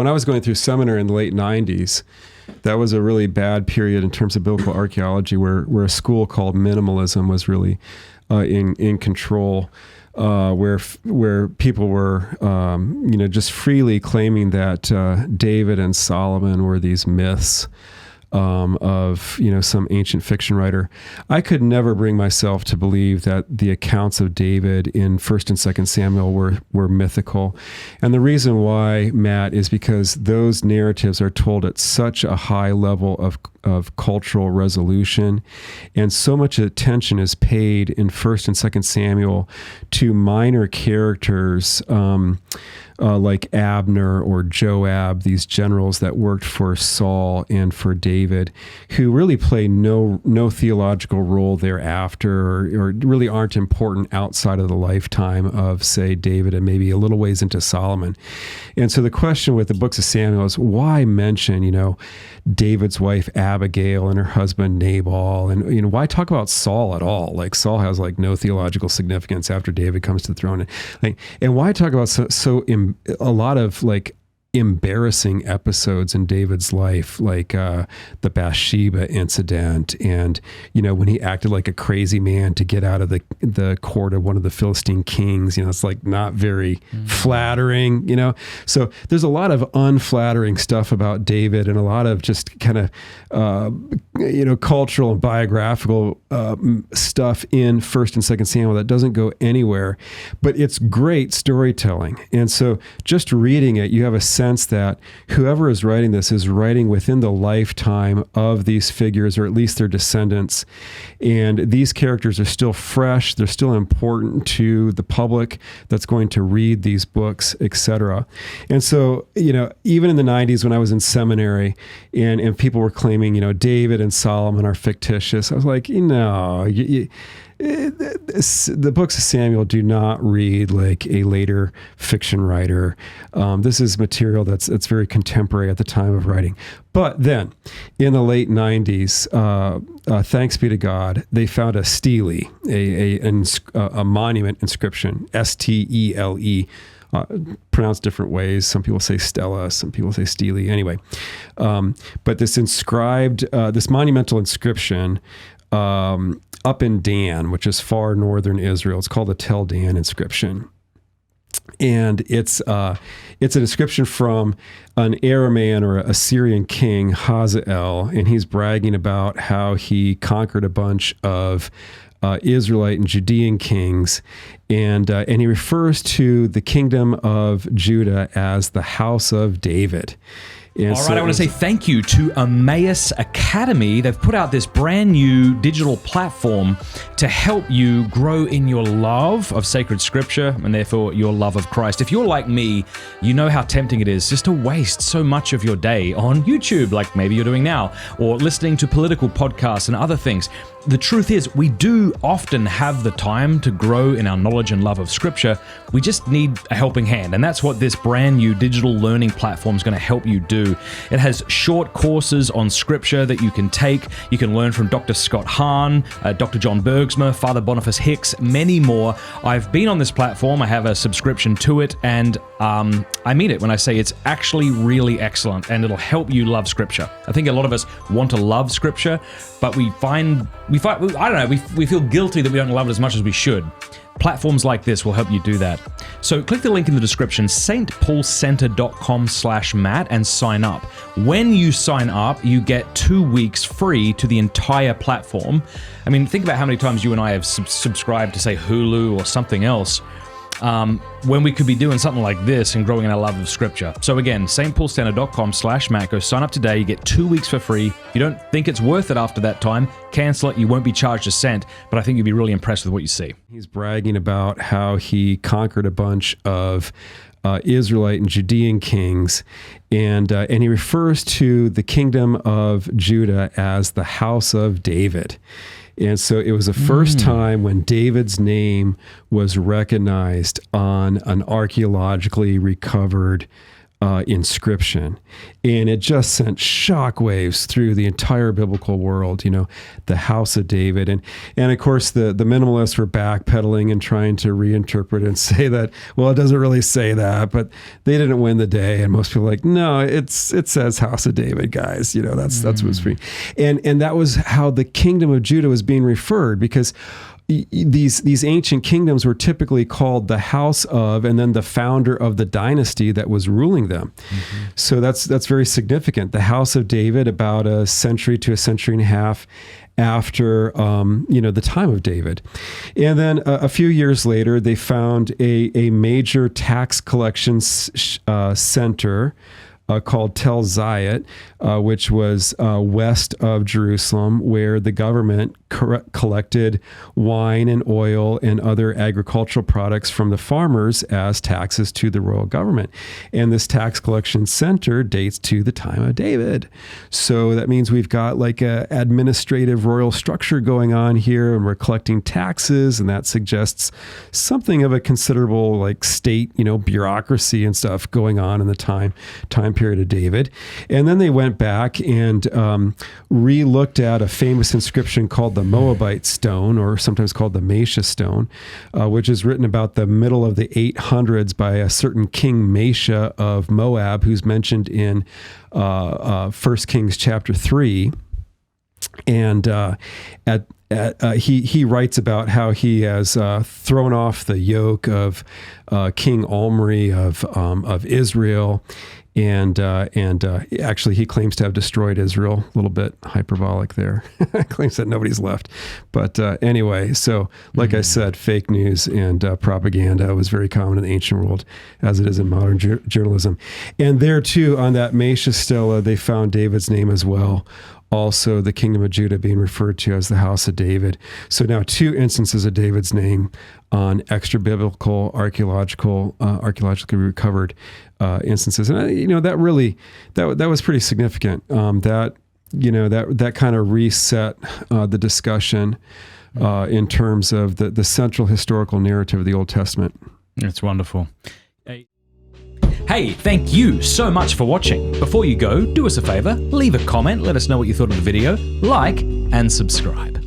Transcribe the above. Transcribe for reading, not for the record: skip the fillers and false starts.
when I was going through seminary in the late 90s, that was a really bad period in terms of biblical archaeology, where a school called minimalism was really in control, where people were, just freely claiming that David and Solomon were these myths of some ancient fiction writer. I could never bring myself to believe that the accounts of David in 1st and 2nd Samuel were mythical. And the reason why, Matt, is because those narratives are told at such a high level of cultural resolution, and so much attention is paid in 1st and 2nd Samuel to minor characters like Abner or Joab, these generals that worked for Saul and for David, who really play no theological role thereafter, or really aren't important outside of the lifetime of, say, David and maybe a little ways into Solomon. And so the question with the books of Samuel is, why mention, David's wife Abigail and her husband Nabal, and why talk about Saul at all? Like, Saul has no theological significance after David comes to the throne, and why talk about a lot of embarrassing episodes in David's life, like the Bathsheba incident, and when he acted like a crazy man to get out of the court of one of the Philistine kings. It's not very flattering. So there's a lot of unflattering stuff about David, and a lot of just kind of cultural and biographical stuff in 1st and 2nd Samuel that doesn't go anywhere, but it's great storytelling. And so just reading it, you have a sense that whoever is writing this is writing within the lifetime of these figures, or at least their descendants. And these characters are still fresh. They're still important to the public that's going to read these books, etc. And so, even in the 90s when I was in seminary and people were claiming, David and Solomon are fictitious, I was like, the books of Samuel do not read like a later fiction writer. This is material that's very contemporary at the time of writing. But then, in the late 90s, thanks be to God, they found a stele, a monument inscription, Stele, pronounced different ways. Some people say Stella, some people say Stele. Anyway, but this monumental inscription up in Dan, which is far northern Israel. It's called the Tel Dan inscription. And it's an inscription from an Aramean or Assyrian king, Hazael, and he's bragging about how he conquered a bunch of Israelite and Judean kings, and he refers to the kingdom of Judah as the house of David. All right, I want to say thank you to Emmaus Academy. They've put out this brand new digital platform to help you grow in your love of sacred scripture and therefore your love of Christ. If you're like me, you know how tempting it is just to waste so much of your day on YouTube, like maybe you're doing now, or listening to political podcasts and other things. The truth is, we do often have the time to grow in our knowledge and love of Scripture. We just need a helping hand, and that's what this brand new digital learning platform is going to help you do. It has short courses on Scripture that you can take. You can learn from Dr. Scott Hahn, Dr. John Bergsma, Father Boniface Hicks, many more. I've been on this platform. I have a subscription to it, and I mean it when I say it's actually really excellent, and it'll help you love Scripture. I think a lot of us want to love Scripture, but we feel guilty that we don't love it as much as we should. Platforms like this will help you do that. So click the link in the description, stpaulcenter.com/Matt, and sign up. When you sign up, you get 2 weeks free to the entire platform. I mean, think about how many times you and I have subscribed to, say, Hulu or something else, when we could be doing something like this and growing in our love of Scripture. So again, stpaulcenter.com/Matt. Go sign up today. You get 2 weeks for free. If you don't think it's worth it after that time, cancel it. You won't be charged a cent, but I think you'll be really impressed with what you see. He's bragging about how he conquered a bunch of Israelite and Judean kings, and he refers to the kingdom of Judah as the house of David. And so it was the first time when David's name was recognized on an archaeologically recovered inscription, and it just sent shockwaves through the entire biblical world. The house of David, and of course the minimalists were backpedaling and trying to reinterpret and say that, well, it doesn't really say that, but they didn't win the day, and most people were like, no, it says house of David, guys. That's what's free, and that was how the kingdom of Judah was being referred, because these ancient kingdoms were typically called the house of, and then the founder of the dynasty that was ruling them. Mm-hmm. So that's very significant. The house of David, about a century to a century and a half after the time of David. And then a few years later, they found a major tax collection center called Tel Zayat, which was west of Jerusalem, where the government collected wine and oil and other agricultural products from the farmers as taxes to the royal government. And this tax collection center dates to the time of David. So that means we've got like a administrative royal structure going on here, and we're collecting taxes, and that suggests something of a considerable like state, bureaucracy and stuff going on in the time period of David. And then they went back and re-looked at a famous inscription called the Moabite stone, or sometimes called the Mesha stone, which is written about the middle of the 800s by a certain King Mesha of Moab, who's mentioned in 1 Kings chapter 3. And he writes about how he has thrown off the yoke of King Omri of Israel. And actually, he claims to have destroyed Israel. A little bit hyperbolic there. Claims that nobody's left. But anyway, so like I said, fake news and propaganda was very common in the ancient world, as it is in modern journalism. And there too, on that Mesha stela, they found David's name as well. Also, the kingdom of Judah being referred to as the house of David. So now 2 instances of David's name on extra-biblical, archaeologically recovered instances. And, that was pretty significant. That kind of reset the discussion in terms of the central historical narrative of the Old Testament. It's wonderful. Hey, thank you so much for watching. Before you go, do us a favor, leave a comment, let us know what you thought of the video, like, and subscribe.